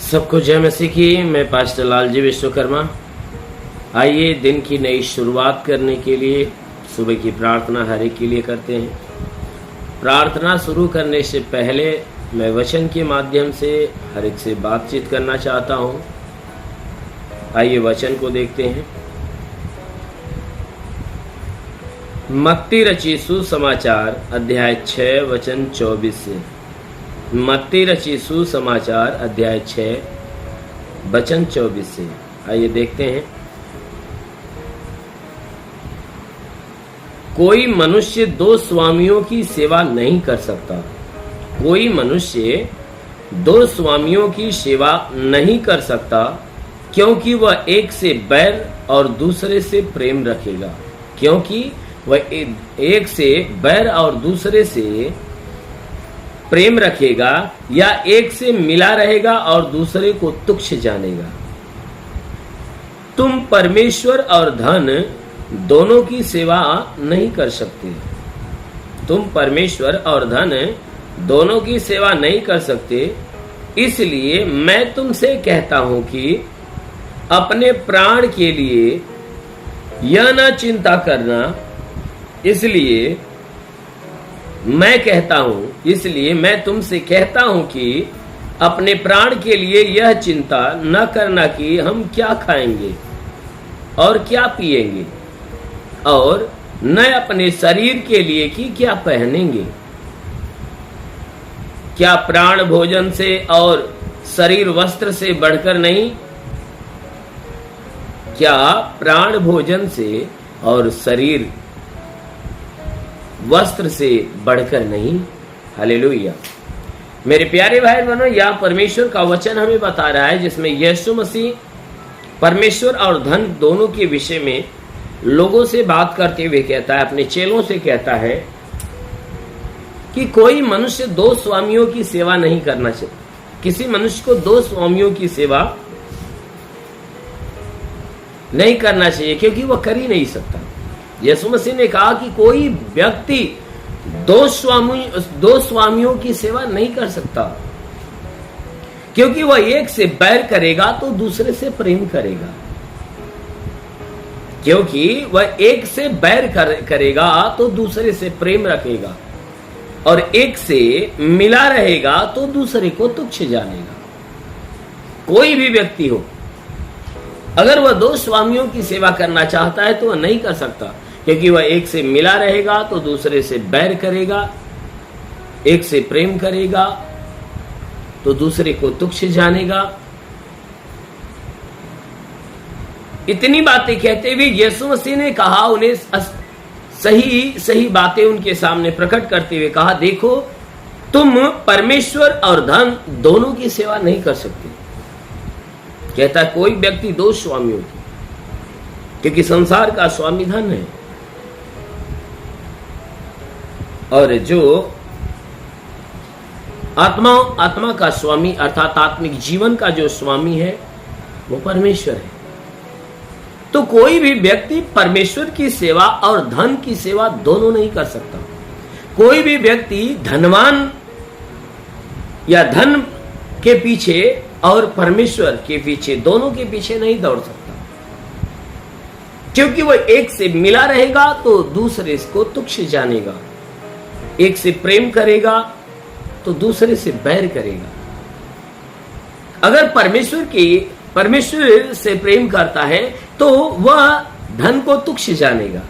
सबको जय मसीह की। मैं पास्टर लालजी विश्वकर्मा। आइए दिन की नई शुरुआत करने के लिए सुबह की प्रार्थना हर एक के लिए करते हैं। प्रार्थना शुरू करने से पहले मैं वचन के माध्यम से हर एक से बातचीत करना चाहता हूँ। आइए वचन को देखते हैं। मत्ती रची सुसमाचार अध्याय 6 वचन 24 से। मत्ती रची सुसमाचार अध्याय 6 वचन 24 से। आइए देखते हैं। कोई मनुष्य दो स्वामियों की सेवा नहीं कर सकता। कोई मनुष्य दो स्वामियों की सेवा नहीं कर सकता, क्योंकि वह एक से बैर और दूसरे से प्रेम रखेगा। क्योंकि वह एक से बैर और दूसरे से प्रेम रखेगा, या एक से मिला रहेगा और दूसरे को तुच्छ जानेगा। तुम परमेश्वर और धन दोनों की सेवा नहीं कर सकते। तुम परमेश्वर और धन दोनों की सेवा नहीं कर सकते। इसलिए मैं तुमसे कहता हूं कि अपने प्राण के लिए यह न चिंता करना। इसलिए मैं तुमसे कहता हूं कि अपने प्राण के लिए यह चिंता न करना कि हम क्या खाएंगे और क्या पिएंगे, और न अपने शरीर के लिए कि क्या पहनेंगे। क्या प्राण भोजन से और शरीर वस्त्र से बढ़कर नहीं? क्या प्राण भोजन से और शरीर वस्त्र से बढ़कर नहीं? हालेलुया। मेरे प्यारे भाई बहनों, यह परमेश्वर का वचन हमें बता रहा है, जिसमें यीशु मसीह परमेश्वर और धन दोनों के विषय में लोगों से बात करते हुए कहता है, अपने चेलों से कहता है कि कोई मनुष्य दो स्वामियों की सेवा नहीं करना चाहिए। किसी मनुष्य को दो स्वामियों की सेवा नहीं करना चाहिए, क्योंकि वह कर ही नहीं सकता। यीशु मसीह ने कहा कि कोई व्यक्ति दो स्वामियों की सेवा नहीं कर सकता, क्योंकि वह एक से बैर करेगा तो दूसरे से प्रेम करेगा। क्योंकि वह एक से बैर करेगा तो दूसरे से प्रेम रखेगा, और एक से मिला रहेगा तो दूसरे को तुच्छ जानेगा। कोई भी व्यक्ति हो, अगर वह दो स्वामियों की सेवा करना चाहता है तो वह नहीं कर सकता, क्योंकि वह एक से मिला रहेगा तो दूसरे से बैर करेगा, एक से प्रेम करेगा तो दूसरे को तुच्छ जानेगा। इतनी बातें कहते हुए यीशु मसीह ने कहा, उन्हें सही बातें उनके सामने प्रकट करते हुए कहा, देखो तुम परमेश्वर और धन दोनों की सेवा नहीं कर सकते। कहता है कोई व्यक्ति दो स्वामियों की, क्योंकि संसार का स्वामी धन है, और जो आत्मा का स्वामी अर्थात आत्मिक जीवन का जो स्वामी है वो परमेश्वर है। तो कोई भी व्यक्ति परमेश्वर की सेवा और धन की सेवा दोनों नहीं कर सकता। कोई भी व्यक्ति धनवान या धन के पीछे और परमेश्वर के पीछे, दोनों के पीछे नहीं दौड़ सकता, क्योंकि वह एक से मिला रहेगा तो दूसरे को तुच्छ जानेगा, एक से प्रेम करेगा तो दूसरे से बैर करेगा। अगर परमेश्वर से प्रेम करता है तो वह धन को तुच्छ जानेगा।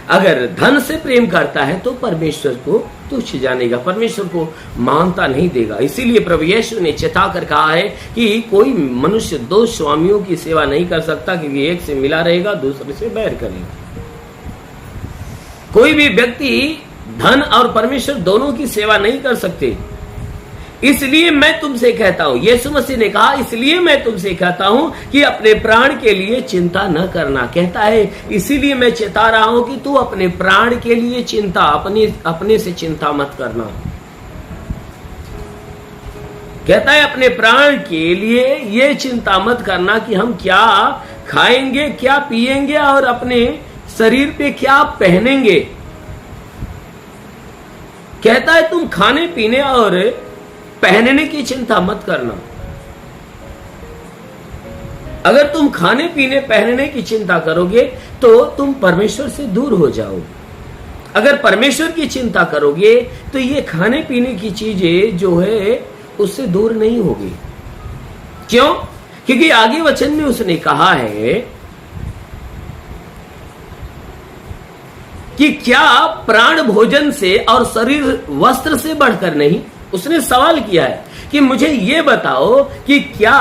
अगर धन से प्रेम करता है तो परमेश्वर को तुच्छ जानेगा, परमेश्वर को मानता नहीं देगा। इसीलिए प्रभु यीशु ने चेता कर कहा है कि कोई मनुष्य दो स्वामियों की सेवा नहीं कर सकता, क्योंकि एक से मिला रहेगा दूसरे से बैर करेगा। कोई भी व्यक्ति धन और परमेश्वर दोनों की सेवा नहीं कर सकते। इसलिए मैं तुमसे कहता हूं, यीशु मसीह ने कहा, इसलिए मैं तुमसे कहता हूं कि अपने प्राण के लिए चिंता न करना। कहता है इसीलिए मैं चेता रहा हूं कि तू अपने प्राण के लिए चिंता, अपने से चिंता मत करना। कहता है अपने प्राण के लिए ये चिंता मत करना कि हम क्या खाएंगे, क्या पिएंगे, और अपने शरीर पे क्या पहनेंगे। कहता है तुम खाने पीने और पहनने की चिंता मत करना। अगर तुम खाने पीने पहनने की चिंता करोगे तो तुम परमेश्वर से दूर हो जाओगे। अगर परमेश्वर की चिंता करोगे तो ये खाने पीने की चीजें जो है उससे दूर नहीं होगी। क्यों? क्योंकि आगे वचन में उसने कहा है कि क्या प्राण भोजन से और शरीर वस्त्र से बढ़कर नहीं। उसने सवाल किया है कि मुझे ये बताओ कि क्या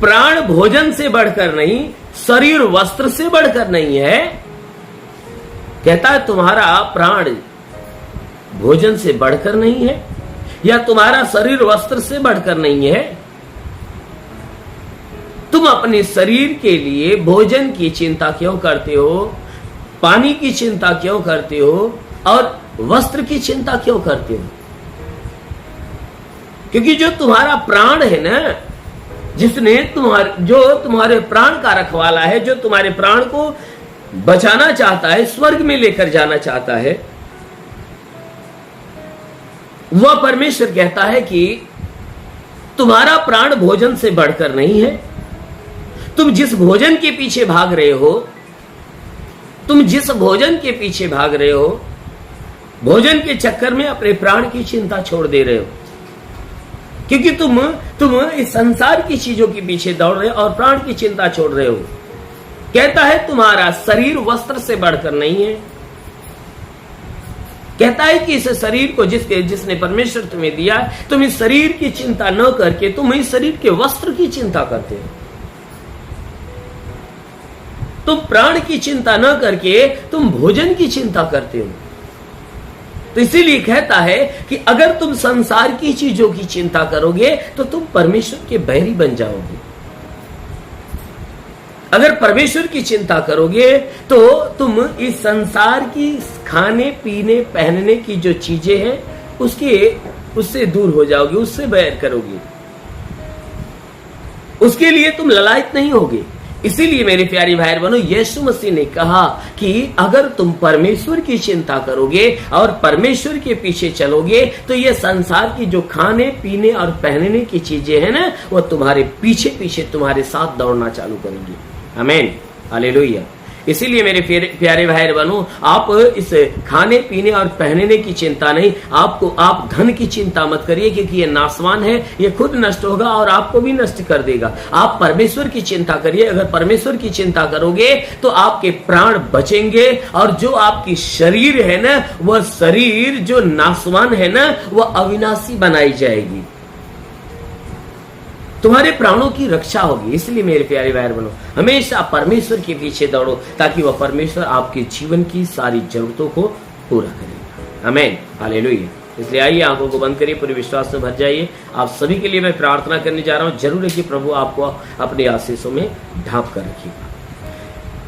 प्राण भोजन से बढ़कर नहीं, शरीर वस्त्र से बढ़कर नहीं है। कहता है तुम्हारा प्राण भोजन से बढ़कर नहीं है या तुम्हारा शरीर वस्त्र से बढ़कर नहीं है। तुम अपने शरीर के लिए भोजन की चिंता क्यों करते हो, पानी की चिंता क्यों करते हो और वस्त्र की चिंता क्यों करते हो? क्योंकि जो तुम्हारा प्राण है ना, जिसने तुम्हारे प्राण का रखवाला है, जो तुम्हारे प्राण को बचाना चाहता है, स्वर्ग में लेकर जाना चाहता है, वह परमेश्वर कहता है कि तुम्हारा प्राण भोजन से बढ़कर नहीं है। तुम जिस भोजन के पीछे भाग रहे हो, तुम जिस भोजन के पीछे भाग रहे हो, भोजन के चक्कर में अपने प्राण की चिंता छोड़ दे रहे हो। क्योंकि तुम इस संसार की चीजों के पीछे दौड़ रहे हो और प्राण की चिंता छोड़ रहे हो। कहता है तुम्हारा शरीर वस्त्र से बढ़कर नहीं है। कहता है कि इस शरीर को जिसने परमेश्वर तुम्हें दिया है, तुम इस शरीर की चिंता न करके तुम इस शरीर के वस्त्र की चिंता करते हो। तुम प्राण की चिंता न करके तुम भोजन की चिंता करते हो। तो इसीलिए कहता है कि अगर तुम संसार की चीजों की चिंता करोगे तो तुम परमेश्वर के बैरी बन जाओगे। अगर परमेश्वर की चिंता करोगे तो तुम इस संसार की खाने पीने पहनने की जो चीजें हैं उससे दूर हो जाओगे, उससे बैर करोगे, उसके लिए तुम ललायत नहीं होगे। इसीलिए मेरे प्यारे भाई बहनों, यीशु मसीह ने कहा कि अगर तुम परमेश्वर की चिंता करोगे और परमेश्वर के पीछे चलोगे तो ये संसार की जो खाने पीने और पहनने की चीजें हैं ना, वो तुम्हारे पीछे पीछे तुम्हारे साथ दौड़ना चालू करेंगी। आमीन, हालेलुया। इसीलिए मेरे प्यारे भाई बहनों, आप इस खाने पीने और पहनने की चिंता नहीं, आप धन की चिंता मत करिए, क्योंकि ये नासवान है, ये खुद नष्ट होगा और आपको भी नष्ट कर देगा। आप परमेश्वर की चिंता करिए। अगर परमेश्वर की चिंता करोगे तो आपके प्राण बचेंगे और जो आपकी शरीर है ना, वह शरीर जो नासवान है ना, वह अविनाशी बनाई जाएगी। तुम्हारे प्राणों की रक्षा होगी। इसलिए मेरे प्यारे भाई बहनों, हमेशा परमेश्वर के पीछे दौड़ो ताकि वह परमेश्वर आपके जीवन की सारी जरूरतों को पूरा करेगा। आमीन, हालेलुया। इसलिए आइए आंखों को बंद करिए, पूरे विश्वास से भर जाइए। आप सभी के लिए मैं प्रार्थना करने जा रहा हूं। जरूर है कि प्रभु आपको अपने आशीषों में ढांप कर रखिएगा।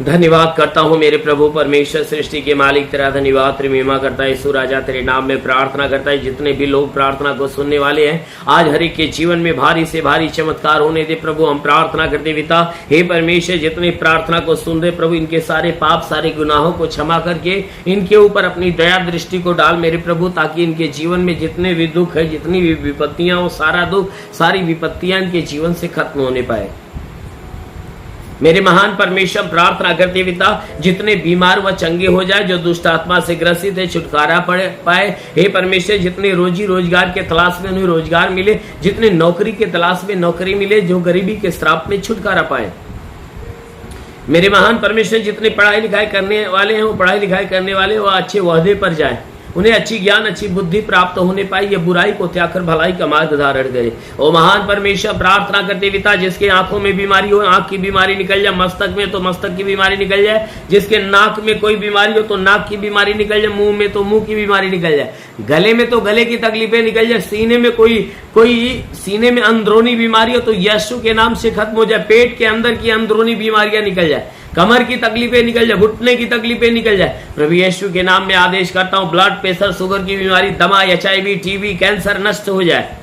धन्यवाद करता हूँ मेरे प्रभु परमेश्वर, सृष्टि के मालिक, तेरा धन्यवाद, तेरी महिमा करता है यीशु राजा, तेरे नाम में प्रार्थना करता है। जितने भी लोग प्रार्थना को सुनने वाले हैं, आज हर एक के जीवन में भारी से भारी चमत्कार होने दे प्रभु। हम प्रार्थना करते पिता, हे परमेश्वर, जितने प्रार्थना को सुन रहे प्रभु, इनके सारे पाप, सारे गुनाहों को क्षमा करके इनके ऊपर अपनी दया दृष्टि को डाल मेरे प्रभु, ताकि इनके जीवन में जितने भी दुख है, जितनी भी विपत्तियां हो, सारा दुख, सारी विपत्तियां इनके जीवन से खत्म होने पाए। मेरे महान परमेश्वर, प्रार्थना करते पिता, जितने बीमार व चंगे हो जाए, जो दुष्ट आत्मा से ग्रसित है, छुटकारा पाए। हे परमेश्वर, जितने रोजी रोजगार के तलाश में उन्हें रोजगार मिले, जितने नौकरी के तलाश में नौकरी मिले, जो गरीबी के श्राप में छुटकारा पाए। मेरे महान परमेश्वर, जितने पढ़ाई लिखाई करने वाले हैं, वो पढ़ाई लिखाई करने वाले वो अच्छे वहदे पर जाए, उन्हें अच्छी ज्ञान, अच्छी बुद्धि प्राप्त होने पाई, ये बुराई को त्याग कर भलाई का मार्ग धारण करे। ओ महान परमेश्वर, प्रार्थना करते पिता, जिसके आंखों में बीमारी हो, आंख की बीमारी निकल जाए, मस्तक में तो मस्तक की बीमारी निकल जाए, जिसके नाक में कोई बीमारी हो तो नाक की बीमारी निकल जाए, मुंह में तो मुंह की बीमारी निकल जाए, गले में तो गले की तकलीफें निकल जाए, सीने में कोई सीने में अंदरूनी बीमारी हो तो यीशु के नाम से खत्म हो जाए, पेट के अंदर की अंदरूनी बीमारियां निकल जाए, कमर की तकलीफें निकल जाए, घुटने की तकलीफें निकल जाए। प्रभु यीशु के नाम में आदेश करता हूं, ब्लड प्रेशर, शुगर की बीमारी, दमा, HIV, टीबी, कैंसर नष्ट हो जाए।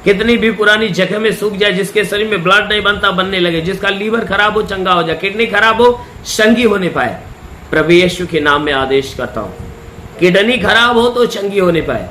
कितनी भी पुरानी जगह में सूख जाए, जिसके शरीर में ब्लड नहीं बनता बनने लगे, जिसका लीवर खराब हो चंगा हो जाए, किडनी खराब हो चंगी होने पाए। प्रभु यीशु के नाम में आदेश करता हूं, किडनी खराब हो तो चंगी होने पाए।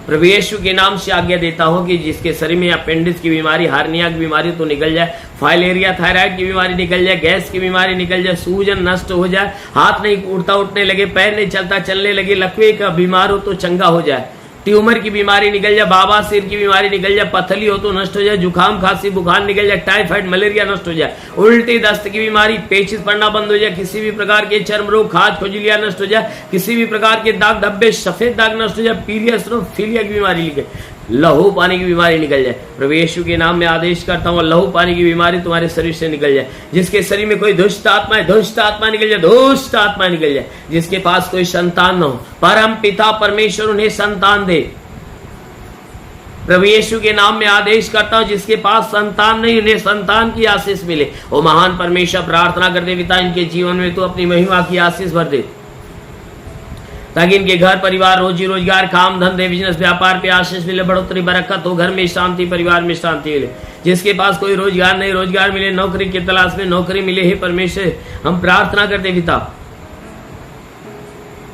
प्रभु यीशु के नाम से आज्ञा देता हूं कि जिसके शरीर में अपेंडिक्स की बीमारी, हार्निया की बीमारी तो निकल जाए, फाइलेरिया थायराइड की बीमारी निकल जाए, गैस की बीमारी निकल जाए, सूजन नष्ट हो जाए, हाथ नहीं उठता उठने लगे, पैर नहीं चलता चलने लगे, लकवे का बीमार हो तो चंगा हो जाए, ट्यूमर की बीमारी निकल जाए, बाबा सिर की बीमारी निकल जाए, पथली हो तो नष्ट हो जाए, जुकाम खांसी बुखार निकल जाए, टाइफाइड मलेरिया नष्ट हो जाए, उल्टी दस्त की बीमारी, पेचिश पड़ना बंद हो जाए, किसी भी प्रकार के चर्म रोग, खाज खुजलिया नष्ट हो जाए, किसी भी प्रकार के दाग धब्बे सफेद दाग नष्ट हो जाए, पीलिया की बीमारी निकल, लहू पानी की बीमारी निकल जाए। प्रभु यीशु के नाम में आदेश करता हूँ लहू पानी की बीमारी तुम्हारे शरीर से निकल जाए। जिसके शरीर में कोई दुष्ट आत्मा है, दुष्ट आत्मा निकल जाए, दुष्ट आत्मा निकल जाए। जिसके पास कोई संतान न हो, परम पिता परमेश्वर उन्हें संतान दे। प्रभु यीशु के नाम में आदेश करता हूं जिसके पास संतान नहीं उन्हें संतान की आशीष मिले। ओ महान परमेश्वर, प्रार्थना करते पिता इनके जीवन में तो अपनी महिमा की आशीष भर दे, ताकि इनके घर परिवार, रोजी रोजगार, काम धंधे, बिजनेस व्यापार पे आशीष मिले, बढ़ोतरी बरकत हो, घर में शांति, परिवार में शांति मिले। जिसके पास कोई रोजगार नहीं, रोजगार मिले, नौकरी की तलाश में नौकरी मिले। हे परमेश्वर, हम प्रार्थना करते पिता,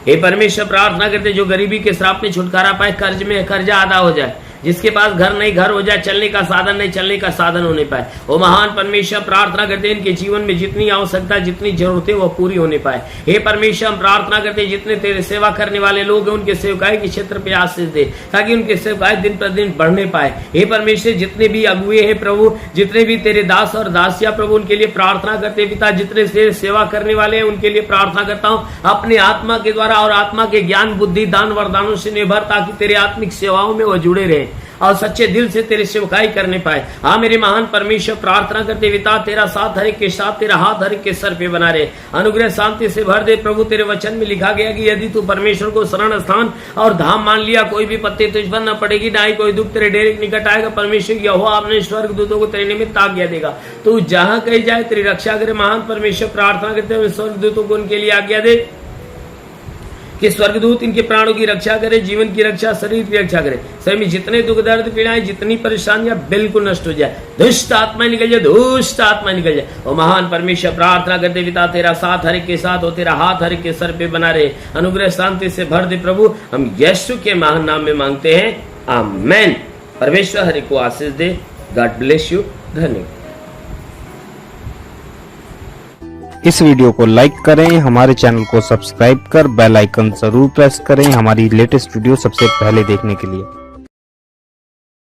हे परमेश्वर, प्रार्थना करते जो गरीबी के श्राप में छुटकारा पाए, कर्ज में कर्जा अदा हो जाए। जिसके पास घर नहीं, घर हो जाए, चलने का साधन नहीं, चलने का साधन होने पाए। ओ महान परमेश्वर, प्रार्थना करते इनके जीवन में जितनी आवश्यकता, जितनी जरूरत है वो पूरी होने पाए। हे परमेश्वर, हम प्रार्थना करते जितने तेरे सेवा करने वाले लोग हैं उनके सेवकाई के क्षेत्र पे आशीष दे, ताकि उनके सेवकाई दिन प्रतिदिन बढ़ने पाए। हे परमेश्वर, जितने भी अगुए हैं प्रभु, जितने भी तेरे दास और दासिया प्रभु, उनके लिए प्रार्थना करते पिता। जितने से सेवा करने वाले हैं उनके लिए प्रार्थना करता हूँ, अपने आत्मा के द्वारा और आत्मा के ज्ञान बुद्धि दान वरदानों से निर्भर, ताकि तेरे आत्मिक सेवाओं में वो जुड़े रहे और सच्चे दिल से तेरी सेवकाई करने पाए। हाँ मेरे महान परमेश्वर, प्रार्थना करते पिता, तेरा साथ हर एक के साथ, तेरा हाथ हर एक के सर पे बना रहे, अनुग्रह शांति से भर दे। प्रभु तेरे वचन में लिखा गया कि यदि तू परमेश्वर को शरण स्थान और धाम मान लिया, कोई भी पत्ते तुझ पर न पड़ेगी, ना ही कोई दुख तेरे डेरे के निकट आएगा। परमेश्वर यहोवा अपने स्वर्ग दूतों को तेरे निमित्त आज्ञा देगा, तू जहां कहीं जाए तेरी रक्षा करे। महान परमेश्वर, प्रार्थना करते हुए स्वर्ग दूतों को उनके लिए आज्ञा दे कि स्वर्गदूत इनके प्राणों की रक्षा करे, जीवन की रक्षा, शरीर की रक्षा करे। शरीर में जितने दुख दर्द पीड़ाएं, जितनी परेशानियां बिल्कुल नष्ट हो जाए, दुष्ट आत्मा निकल जाए, दुष्ट आत्मा निकल जाए। और महान परमेश्वर, प्रार्थना करते पिता, तेरा साथ हर एक के साथ हो, तेरा हाथ हर एक के सर पे बना रहे, अनुग्रह शांति से भर दे। प्रभु हम यीशु के महान नाम में मांगते हैं, आमेन। परमेश्वर हर एक को आशीष दे। God bless you. धन्यवाद। इस वीडियो को लाइक करें, हमारे चैनल को सब्सक्राइब कर बेल आइकन जरूर प्रेस करें हमारी लेटेस्ट वीडियो सबसे पहले देखने के लिए।